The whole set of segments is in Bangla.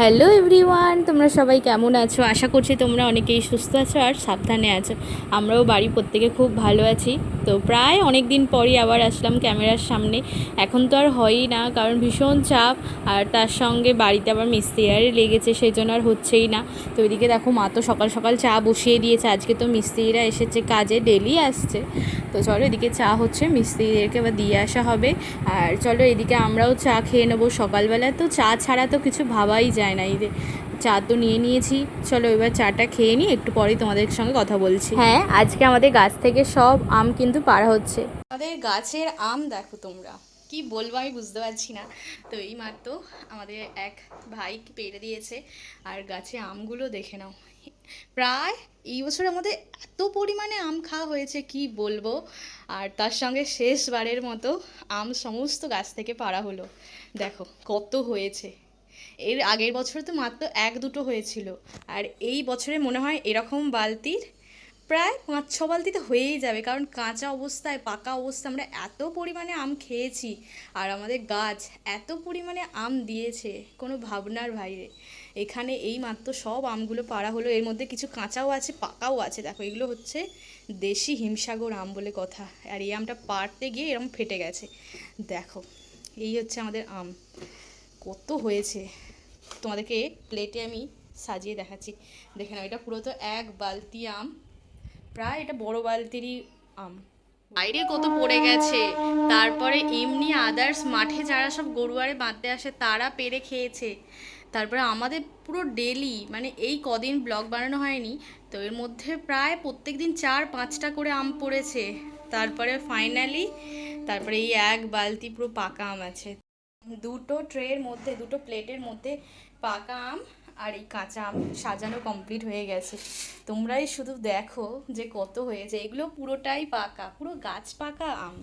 হ্যালো এভরিওয়ান, তোমরা সবাই কেমন আছো? আশা করছি তোমরা অনেকেই সুস্থ আছো আর সাবধানে আছো। আমরাও বাড়ি প্রত্যেকে খুব ভালো আছি। তো প্রায় অনেক দিন পরই আবার আসলাম ক্যামেরার সামনে। এখন তো আর হয়ই না, কারণ ভীষণ চাপ, আর তার সঙ্গে বাড়িতে আবার মিস্ত্রিরাই লেগেছে, সেই জন্য আর হচ্ছেই না। তো এদিকে দেখো, মা তো সকাল সকাল চা বসিয়ে দিয়েছে। আজকে তো মিস্ত্রিরা এসেছে কাজে, ডেলি আসছে। তো চলো, এদিকে চা হচ্ছে, মিস্ত্রিদেরকে আবার দিয়ে আসা হবে। আর চলো এদিকে আমরাও চা খেয়ে নেবো। সকালবেলা তো চা ছাড়া তো কিছু ভাবাই যায় না। এই যে চা তো নিয়ে নিয়েছি, চলো এবার চাটা খেয়ে নিই, একটু পরেই তোমাদের সঙ্গে কথা বলছি। হ্যাঁ, আজকে আমাদের গাছ থেকে সব আম কিন্তু পাড়া হচ্ছে। আমাদের গাছের আম দেখো তোমরা, কি বলবো আমি বুঝতে পারছি না। তো এই মাত্র আমাদের এক ভাই পেড়ে দিয়েছে, আর গাছে আমগুলো দেখে নাও। প্রায় এই বছর আমাদের এত পরিমাণে আম খাওয়া হয়েছে কি বলবো। আর তার সঙ্গে শেষবারের মতো আম সমস্ত গাছ থেকে পাড়া হলো। দেখো কত হয়েছে। এর আগের বছর তো মাত্র এক দুটো হয়েছিল, আর এই বছরে মনে হয় এরকম বালতির প্রায় 5-6 বালতিতে হয়েই যাবে, কারণ কাঁচা অবস্থায় পাকা অবস্থায় আমরা এত পরিমাণে আম খেয়েছি। আর আমাদের গাছ এত পরিমাণে আম দিয়েছে, কোনো ভাবনার বাইরে। এখানে এই মাত্র সব আমগুলো পাড়া হলো, এর মধ্যে কিছু কাঁচাও আছে পাকাও আছে। দেখো এগুলো হচ্ছে দেশি হিমসাগর আম বলে কথা। আর এই আমটা পাড়তে গিয়ে এরকম ফেটে গেছে। দেখো এই হচ্ছে আমাদের আম, কত হয়েছে। তোমাদেরকে প্লেটে আমি সাজিয়ে দেখাচ্ছি, দেখে নাও। এটা পুরো তো এক বালতি আম, প্রায় এটা বড় বালতিরই আম। বাইরে কত পড়ে গেছে, তারপরে এমনি আদার্স মাঠে যারা সব গরুয়ারে বাঁধতে আসে তারা পেরে খেয়েছে। তারপরে আমাদের পুরো ডেলি, মানে এই কদিন ব্লগ বানানো হয়নি, তো এর মধ্যে প্রায় প্রত্যেক দিন 4-5টা করে আম পড়েছে। তারপরে ফাইনালি তারপরে এই এক বালতি পুরো পাকা আম আছে। দুটো ট্রের মধ্যে, দুটো প্লেটের মধ্যে পাকা আম আর এই কাঁচা আম সাজানো কমপ্লিট হয়ে গেছে। তোমরাই শুধু দেখো যে কত হয়েছে। এগুলো পুরোটাই পাকা, পুরো গাছ পাকা আম।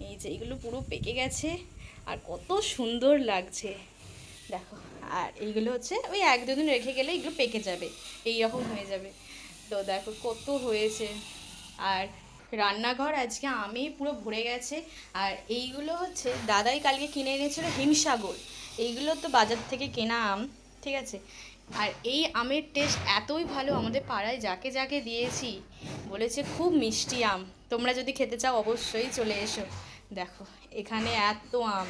এই যে এগুলো পুরো পেকে গেছে, আর কত সুন্দর লাগছে দেখো। আর এইগুলো হচ্ছে ওই 1-2 দিন রেখে গেলে এগুলো পেকে যাবে, এই রকম হয়ে যাবে। তো দেখো কত হয়েছে। আর রান্নাঘর আজকে আমে পুরো ভরে গেছে। আর এইগুলো হচ্ছে দাদাই কালকে কিনে এনেছিল হিমসাগর। এইগুলো তো বাজার থেকে কেনা আম, ঠিক আছে। আর এই আমের টেস্ট এতই ভালো, আমাদের পাড়ায় যাকে যাকে দিয়েছি বলেছে খুব মিষ্টি আম। তোমরা যদি খেতে চাও অবশ্যই চলে এসো। দেখো এখানে এত আম,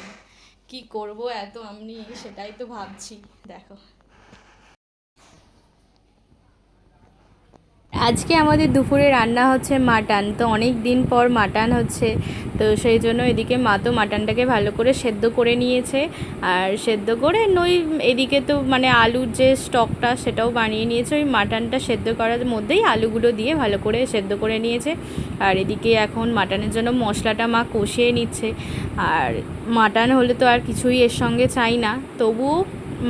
কি করব এত আম নিয়ে, সেটাই তো ভাবছি। দেখো আজকে আমাদের দুপুরে রান্না হচ্ছে মাটন। তো অনেক দিন পর মাটন হচ্ছে, তো সেই জন্য এদিকে মা তো মাটনটাকে ভালো করে সেদ্ধ করে নিয়েছে। আর সেদ্ধ করে এদিকে তো মানে আলুর যে স্টকটা সেটাও বানিয়ে নিয়েছে। ওই মাটনটা সেদ্ধ করার মধ্যেই আলুগুলো দিয়ে ভালো করে সেদ্ধ করে নিয়েছে। আর এদিকে এখন মাটনের জন্য মশলাটা মা কষিয়ে নিচ্ছে। আর মাটন হলে তো আর কিছুই এর সঙ্গে চাই না, তবুও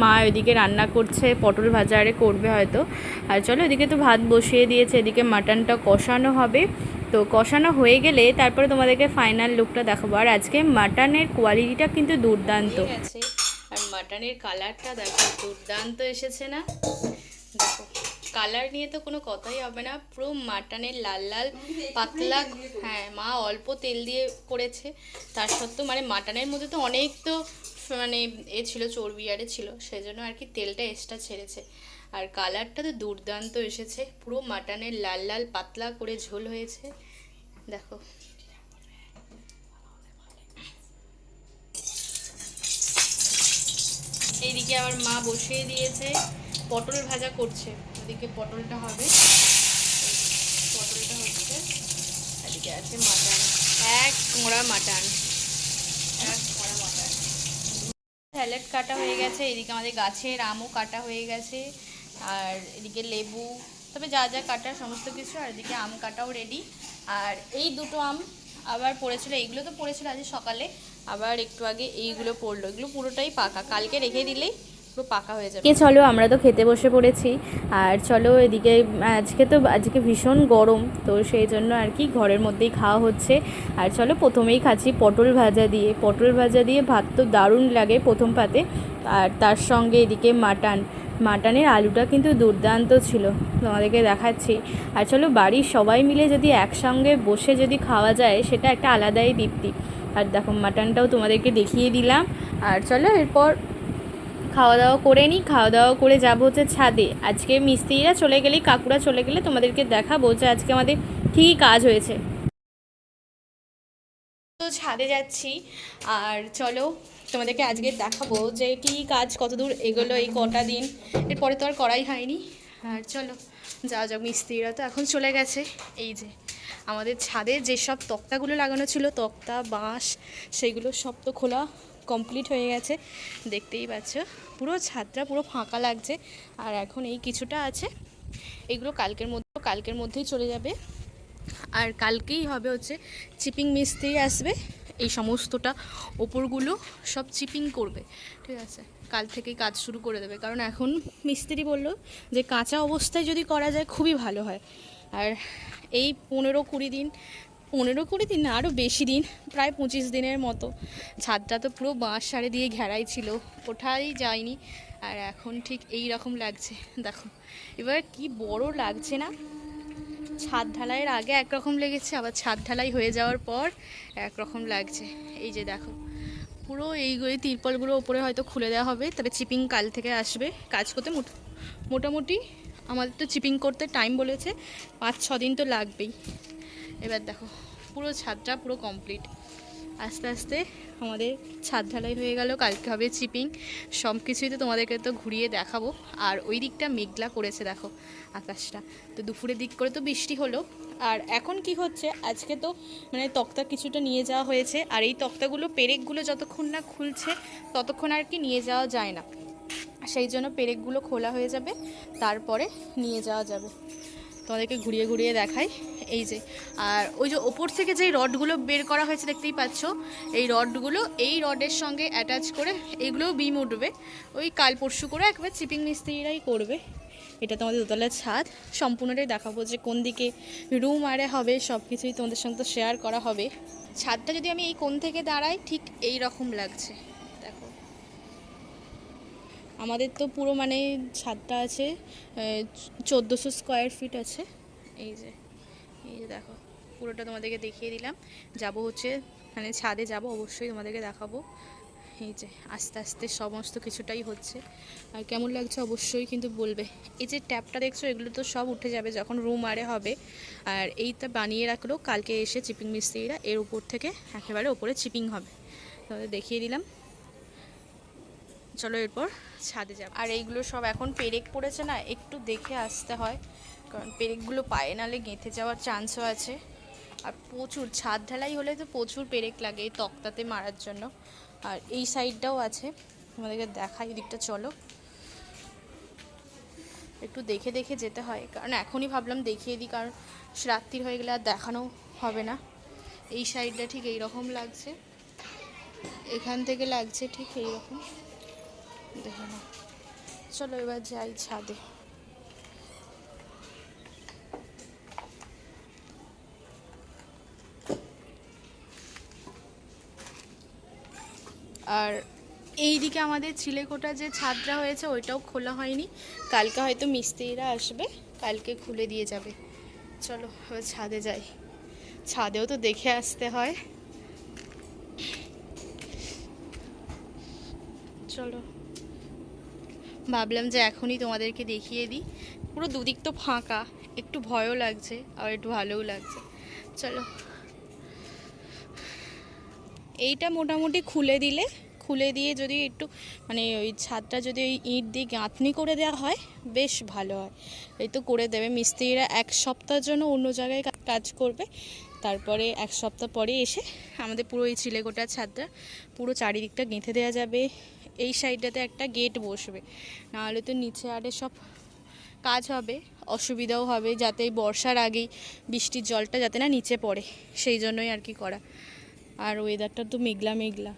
মা ওইদিকে রান্না করছে, পটল ভাজা আরে করবে হয়তো। আর চলো, এদিকে তো ভাত বসিয়ে দিয়েছে, এদিকে মাটনটা কষানো হবে। তো কষানো হয়ে গেলে তারপরে তোমাদেরকে ফাইনাল লুকটা দেখাবো। আর আজকে মাটনের কোয়ালিটিটা কিন্তু দুর্দান্ত আছে। আর মাটনের কালারটা দেখো, দুর্দান্ত এসেছে না? দেখো কালার নিয়ে তো কোনো কথাই হবে না, পুরো মাটনের লাল লাল পাতলা। হ্যাঁ, মা অল্প তেল দিয়ে করেছে, তার সত্ত্বেও মানে মাটনের মধ্যে তো অনেক তো মানে ছিল, চর্বি আরে ছিল, সেই জন্য আর কি তেলটা এক্সট্রা ছেড়েছে। আর কালারটা তো দুর্দান্ত এসেছে, পুরো মাটনের লাল লাল পাতলা করে ঝোল হয়েছে। দেখো এইদিকে আবার মা বসিয়ে দিয়েছে, পটল ভাজা করছে। ওদিকে পটলটা হবে, পটলটা হচ্ছে। এদিকে আছে মাটন, এক মোড়া মাটন, এক মোড়া মাটন। স্যালাড কাটা হয়ে গেছে, এদিকে আমাদের গাছের আমও কাটা হয়ে গেছে। আর এদিকে লেবু, তবে যা যা কাটার সমস্ত কিছু। আর এদিকে আম কাটাও রেডি। আর এই দুটো আম আবার পড়েছিল, এইগুলো তো পড়েছিল আজ সকালে, আবার একটু আগে এইগুলো পড়লো। এগুলো পুরোটাই পাকা, কালকে রেখে দিলেই পুরো পাকা হয়ে যাবে। চলো আমরা তো খেতে বসে পড়েছি। আর চলো এদিকে আজকে ভীষণ গরম, তো সেই জন্য আর কি ঘরের মধ্যেই খাওয়া হচ্ছে। আর চলো প্রথমেই খাচ্ছি পটল ভাজা দিয়ে। পটল ভাজা দিয়ে ভাত তো দারুণ লাগে প্রথম পাতে। আর তার সঙ্গে এদিকে মাটনের আলুটা কিন্তু দুর্দান্ত ছিল, তোমাদেরকে দেখাচ্ছি। আর চলো বাড়ির সবাই মিলে যদি একসঙ্গে বসে যদি খাওয়া যায়, সেটা একটা আলাদাই তৃপ্তি। আর দেখো মাটনটাও তোমাদেরকে দেখিয়ে দিলাম। আর চলো এরপর খাওয়া দাওয়া করে নিই, খাওয়া দাওয়া করে যাবো হচ্ছে ছাদে। আজকে মিস্ত্রিরা চলে গেলেই, কাকুরা চলে গেলে তোমাদেরকে দেখাবো যে আজকে আমাদের কী কাজ হয়েছে। তো ছাদে যাচ্ছি, আর চলো তোমাদেরকে আজকে দেখাবো যে কী কাজ কতদূর এগোলো এই কটা দিন। এরপরে তো আর করাই হয়নি। আর চলো যাওয়া যাক। মিস্ত্রিরা তো এখন চলে গেছে। এই যে আমাদের ছাদে যেসব তক্তাগুলো লাগানো ছিল, তক্তা বাঁশ, সেইগুলো সব তো খোলা কমপ্লিট হয়ে গেছে। দেখতেই পাচ্ছ পুরো ছাদটা পুরো ফাঁকা লাগছে। আর এখন এই কিছুটা আছে, এগুলো কালকের মধ্যেই চলে যাবে। আর কালকেই হবে হচ্ছে চিপিং মিস্ত্রি আসবে, এই সমস্তটা ওপরগুলো সব চিপিং করবে, ঠিক আছে। কাল থেকেই কাজ শুরু করে দেবে, কারণ এখন মিস্ত্রি বলল যে কাঁচা অবস্থায় যদি করা যায় খুবই ভালো হয়। আর এই 15-20 দিন না, আরও বেশি দিন, প্রায় 25 দিনের মতো ছাদটা তো পুরো বাঁশ সারে দিয়ে ঘেরাই ছিল, ওঠাই যায়নি। আর এখন ঠিক এই রকম লাগছে, দেখো এবার কি বড় লাগছে না। ছাদ ঢালাইয়ের আগে একরকম লেগেছে, আবার ছাদ ঢালাই হয়ে যাওয়ার পর একরকম লাগছে। এই যে দেখো পুরো এই তিরপলগুলো ওপরে হয়তো খুলে দেওয়া হবে, তবে চিপিং কাল থেকে আসবে। কাজ করতে মোটামুটি আমাদের তো চিপিং করতে টাইম বলেছে 5-6 দিন তো লাগবেই। এবার দেখো পুরো ছাদটা পুরো কমপ্লিট, আস্তে আস্তে আমাদের ছাদ ঢালাই হয়ে গেল। কালকে হবে চিপিং, সব কিছুই তো তোমাদেরকে তো ঘুরিয়ে দেখাবো। আর ওই দিকটা মেঘলা করেছে দেখো আকাশটা, তো দুপুরের দিক করে তো বৃষ্টি হলো। আর এখন কি হচ্ছে, আজকে তো মানে তক্তা কিছুটা নিয়ে যাওয়া হয়েছে, আর এই তক্তাগুলো পেরেকগুলো যতক্ষণ না খুলছে ততক্ষণ আর কি নিয়ে যাওয়া যায় না, সেই জন্য পেরেকগুলো খোলা হয়ে যাবে, তারপরে নিয়ে যাওয়া যাবে। তোমাদেরকে ঘুরিয়ে ঘুরিয়ে দেখাই। এই যে, আর ওই যে ওপর থেকে যেই রডগুলো বের করা হয়েছে দেখতেই পাচ্ছ, এই রডগুলো এই রডের সঙ্গে অ্যাটাচ করে এইগুলোও বিম উঠবে, ওই কাল পরশু করে একবার চিপিং মিস্ত্রিরাই করবে। এটা তোমাদের দোতলার ছাদ, সম্পূর্ণটাই দেখাবো যে কোন দিকে রুম আরে হবে, সব কিছুই তোমাদের সঙ্গে তো শেয়ার করা হবে। ছাদটা যদি আমি এই কোণ থেকে দাঁড়াই ঠিক এই রকম লাগছে, দেখো আমাদের তো পুরো মানে ছাদটা আছে 1400 স্কোয়ার ফিট আছে। এই যে দেখো পুরোটা তোমাদেরকে দেখিয়ে দিলাম। যাব হচ্ছে মানে ছাদে যাব, অবশ্যই তোমাদেরকে দেখাবো। এই যে আস্তে আস্তে সমস্ত কিছুটাই হচ্ছে, আর কেমন লাগছে অবশ্যই কিন্তু বলবে। এই যে ট্যাপটা দেখছো, এগুলো তো সব উঠে যাবে যখন রুম আরে হবে। আর এইটা বানিয়ে রাখলো, কালকে এসে চিপিং মিস্ত্রিরা এর উপর থেকে একেবারে ওপরে চিপিং হবে, তোমাদের দেখিয়ে দিলাম। চলো এরপর ছাদে যাব। আর এইগুলো সব এখন পেরেক পড়েছে না, একটু দেখে আসতে হয়, কারণ পেরেকগুলো পায়ে নালে গেঁথে যাওয়ার চান্সও আছে। আর প্রচুর ছাদ ঢালাই হলে তো প্রচুর পেরেক লাগে এই তক্তাতে মারার জন্য। আর এই সাইডটাও আছে, তোমাদেরকে দেখাই দিকটা, চলো একটু দেখে দেখে যেতে হয়, কারণ এখনই ভাবলাম দেখিয়ে দিই, কারণ রাত্রির হয়ে গেলে আর দেখানো হবে না। এই সাইডটা ঠিক এই রকম লাগছে, এখান থেকে লাগছে ঠিক এই রকম, দেখে না। চলো এবার যাই ছাদে। আর এই দিকে আমাদের চিলেকোটা যে ছাদটা হয়েছে ওইটাও খোলা হয়নি, কালকে হয়তো মিস্ত্রিরা আসবে, কালকে খুলে দিয়ে যাবে। চলো এবার ছাদে যাই, ছাদেও তো দেখে আসতে হয়। চলো ভাবলাম যে এখনই তোমাদেরকে দেখিয়ে দিই, পুরো দুদিক তো ফাঁকা, একটু ভয়ও লাগছে আর একটু ভালোও লাগছে। চলো এইটা মোটামুটি খুলে দিয়ে যদি একটু মানে ওই ছাদটা যদি ওই ইট দিয়ে গাঁথনি করে দেওয়া হয় বেশ ভালো হয়। এই তো করে দেবে মিস্ত্রিরা, 1 সপ্তাহের জন্য অন্য জায়গায় কাজ করবে, তারপরে 1 সপ্তাহ পরে এসে আমাদের পুরো এই চিলেকোটার ছাদটা পুরো চারিদিকটা গেঁথে দেওয়া যাবে। এই সাইডটাতে একটা গেট বসবে, নাহলে তো নিচে আরে সব কাজ হবে, অসুবিধাও হবে, যাতে এই বর্ষার আগেই বৃষ্টির জলটা যাতে না নিচে পড়ে, সেই জন্যই আর কি করা। আর ওয়েদারটা তো মেঘলা মেঘলা।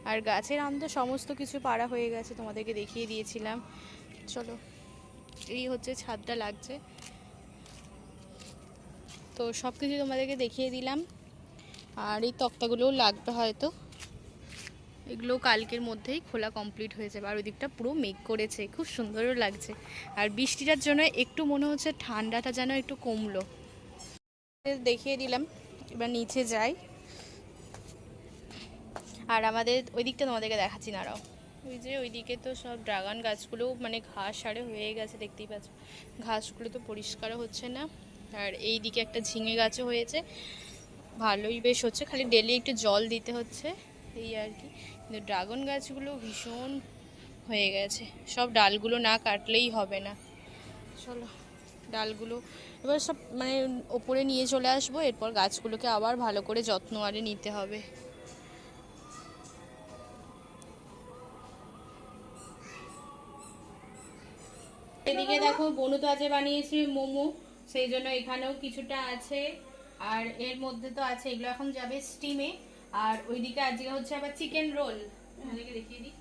আর গাছের আম তো সমস্ত কিছু পাড়া হয়ে গেছে, তোমাদেরকে দেখিয়ে দিয়েছিলাম। চলো এই হচ্ছে ছাদটা লাগছে, তো সব কিছু তোমাদেরকে দেখিয়ে দিলাম। আর এই তক্তাগুলোও লাগবে হয়তো, এগুলো কালকের মধ্যেই খোলা কমপ্লিট হয়ে যাবে। আর ওই দিকটা পুরো মেঘ করেছে, খুব সুন্দরও লাগছে। আর বৃষ্টিটার জন্য একটু মনে হচ্ছে ঠান্ডাটা যেন একটু কমলো। দেখিয়ে দিলাম, এবার নিচে যাই। আর আমাদের ওই দিকটা তোমাদেরকে দেখাচ্ছি, দাঁড়াও। ওই যে ওইদিকে তো সব ড্রাগন গাছগুলো মানে ঘাস আরে হয়ে গেছে, দেখতেই পাচ্ছ। ঘাসগুলো তো পরিষ্কারও হচ্ছে না। আর এই দিকে একটা ঝিঙে গাছও হয়েছে, ভালোই বেশ হচ্ছে, খালি ডেলি একটু জল দিতে হচ্ছে এই আর কি। কিন্তু ড্রাগন গাছগুলো ভীষণ হয়ে গেছে, সব ডালগুলো না কাটলেই হবে না। চলো ডালগুলো এবার সব মানে ওপরে নিয়ে চলে আসবো, এরপর গাছগুলোকে আবার ভালো করে যত্ন আরে নিতে হবে। এদিকে দেখো বনু তো আজকে বানিয়েছে মোমো, সেই জন্য এখানেও কিছুটা আছে। আর এর মধ্যে তো আছে, এগুলো এখন যাবে স্টিমে। আর ওইদিকে আজকে হচ্ছে আবার চিকেন রোল, ওদেরকে দেখিয়ে দিই।